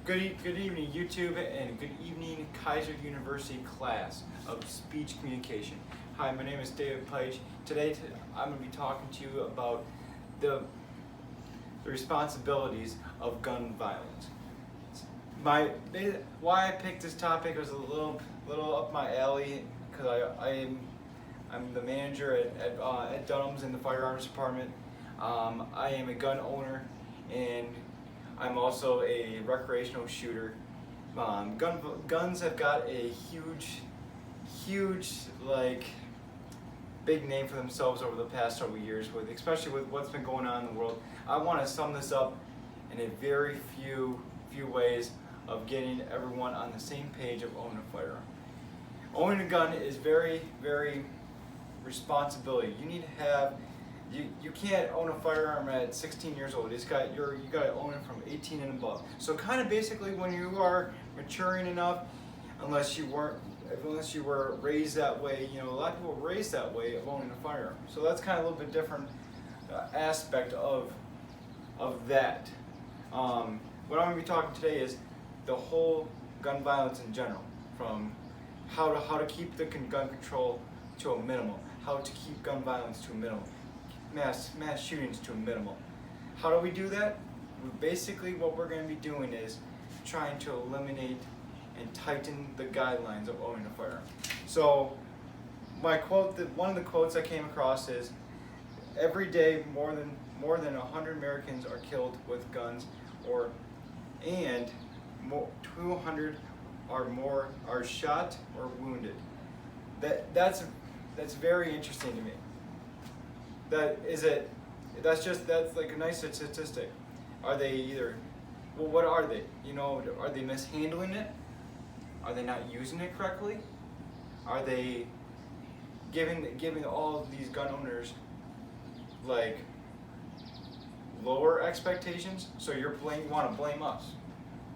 Good evening, YouTube, and good evening, Keiser University class of speech communication. Hi, my name is David Page. Today, I'm going to be talking to you about the responsibilities of gun violence. Why I picked this topic was a little up my alley because I'm the manager at Dunham's in the firearms department. I am a gun owner, and I'm also a recreational shooter. Guns have got a huge, big name for themselves over the past several years, especially with what's been going on in the world. I want to sum this up in a very few ways of getting everyone on the same page of owning a firearm. Owning a gun is very responsibility. You need to have. You can't own a firearm at 16 years old. You got to own it from 18 and above. So kind of basically when you are maturing enough, unless you were raised that way, a lot of people were raised that way of owning a firearm. So that's kind of a little bit different aspect of that. What I'm going to be talking today is the whole gun violence in general, from how to keep the gun control to a minimum, how to keep gun violence to a minimum. Mass shootings to a minimum. How do we do that? Basically, what we're going to be doing is trying to eliminate and tighten the guidelines of owning a firearm. So, my quote, one of the quotes I came across is, "Every day, more than 100 Americans are killed with guns, and 200 are shot or wounded." That's very interesting to me. That's like a nice statistic. Are they what are they? Are they mishandling it? Are they not using it correctly? Are they giving all of these gun owners lower expectations? So you want to blame us.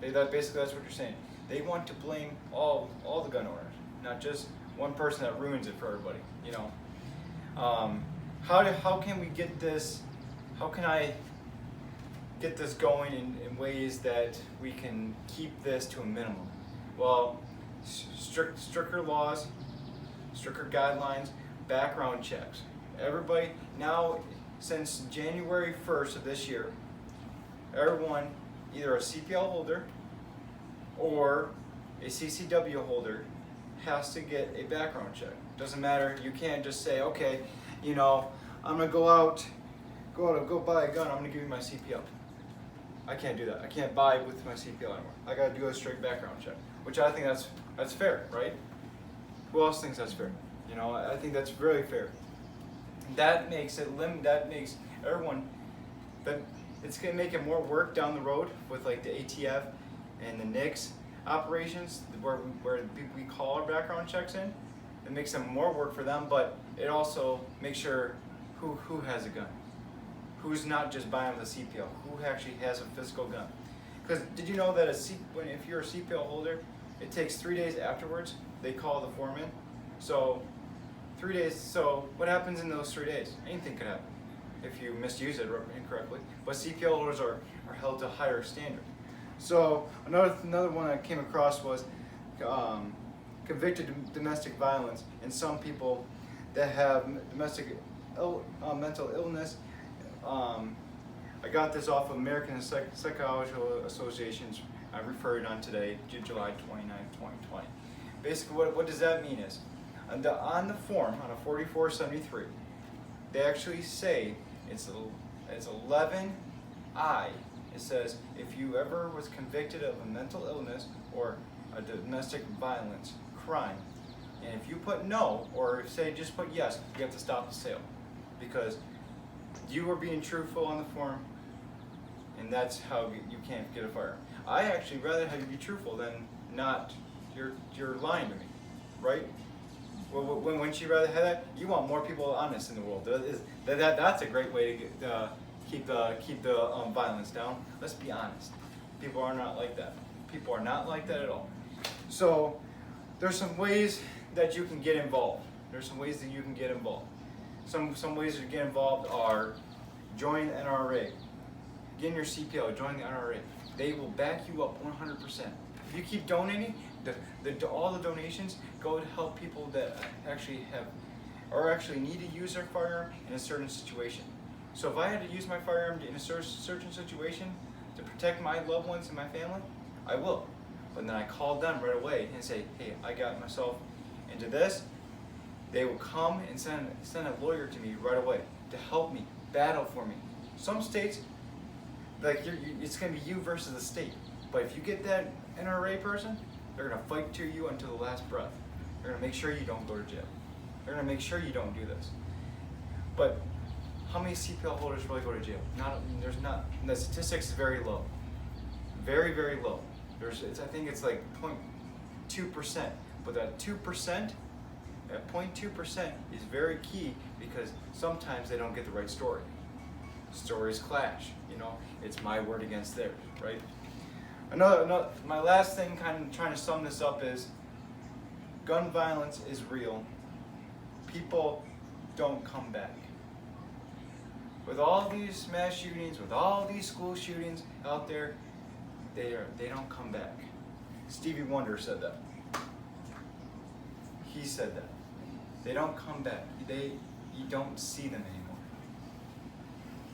Basically that's what you're saying. They want to blame all the gun owners, not just one person that ruins it for everybody. How can we get this? How can I get this going in ways that we can keep this to a minimum? Well, stricter laws, stricter guidelines, background checks. Everybody now, since January 1st of this year, everyone, either a CPL holder or a CCW holder, has to get a background check. Doesn't matter. You can't just say, okay, I'm gonna go buy a gun. I'm gonna give you my CPL. I can't do that. I can't buy with my CPL anymore. I gotta do a straight background check, which I think that's fair, right? Who else thinks that's fair? I think that's really fair. That makes everyone. But it's gonna make it more work down the road with the ATF and the NICS operations where we call our background checks in. It makes them more work for them, but it also makes sure who has a gun, who's not just buying with a CPL, who actually has a physical gun. Because did you know that if you're a CPL holder, it takes 3 days afterwards, they call the foreman. So 3 days. So what happens in those 3 days? Anything could happen if you misuse it incorrectly. But CPL holders are held to a higher standard. So another one I came across was convicted domestic violence, and some people that have mental illness. I got this off of American Psychological Association's. I referred on today, July 29, 2020. Basically, what does that mean is, on the form, on a 4473, they actually say it's 11I. It says, if you ever was convicted of a mental illness or a domestic violence crime, and if you put no, or say just put yes, you have to stop the sale, because you were being truthful on the form, and that's how you can't get a firearm. I actually rather have you be truthful than not. You're lying to me, right? Wouldn't you rather have that? You want more people honest in the world. That's a great way to keep the violence down. Let's be honest. People are not like that. People are not like that at all. So there's some ways that you can get involved. Some ways to get involved are join NRA. Getting your CPL, join the NRA. they will back you up 100%. If you keep donating, all the donations go to help people that actually actually need to use their firearm in a certain situation. So if I had to use my firearm in a certain situation to protect my loved ones and my family, I will. But then I call them right away and say, hey, I got myself into this. They will come and send a lawyer to me right away to help me, battle for me. Some states, like it's going to be you versus the state. But if you get that NRA person, they're going to fight to you until the last breath. They're going to make sure you don't go to jail. They're going to make sure you don't do this. But how many CPL holders really go to jail? There's not. The statistics is very low. Very, very low. I think it's like 0.2%. But that 2%, that 0.2% is very key because sometimes they don't get the right story. Stories clash. It's my word against theirs, right? My last thing, kind of trying to sum this up, is gun violence is real. People don't come back. With all these mass shootings, with all these school shootings out there, they don't come back. Stevie Wonder said that. He said that. They don't come back. You don't see them anymore.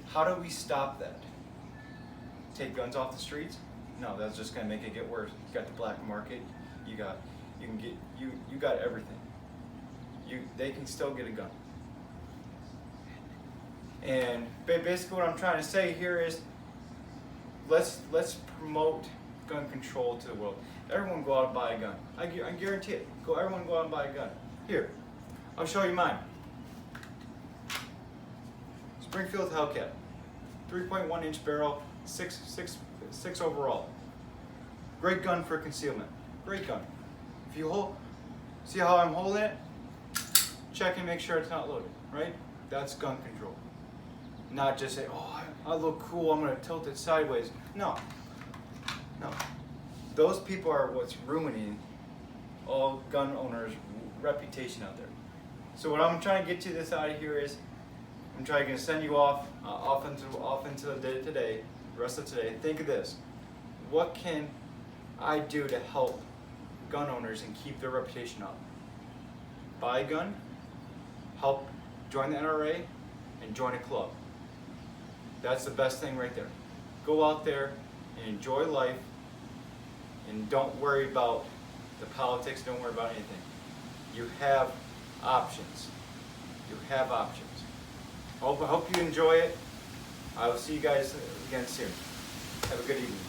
How do we stop that? Take guns off the streets? No, that's just gonna make it get worse. You got the black market. You got everything. They can still get a gun. And basically, what I'm trying to say here is, let's promote gun control to the world. Everyone go out and buy a gun. I guarantee it. Everyone go out and buy a gun. Here, I'll show you mine. Springfield Hellcat, 3.1 inch barrel, 6 overall. Great gun for concealment. Great gun. If you see how I'm holding it, check and make sure it's not loaded, right? That's gun control. Not just say, oh, I look cool, I'm gonna tilt it sideways. No. Those people are what's ruining all gun owners' reputation out there. So what I'm trying to get to this out of here is, I'm trying to send you off into the day today, the rest of today. Think of this: what can I do to help gun owners and keep their reputation up? Buy a gun, help join the NRA, and join a club. That's the best thing right there. Go out there and enjoy life, and don't worry about the politics. Don't worry about anything. You have options. You have options. I hope you enjoy it. I will see you guys again soon. Have a good evening.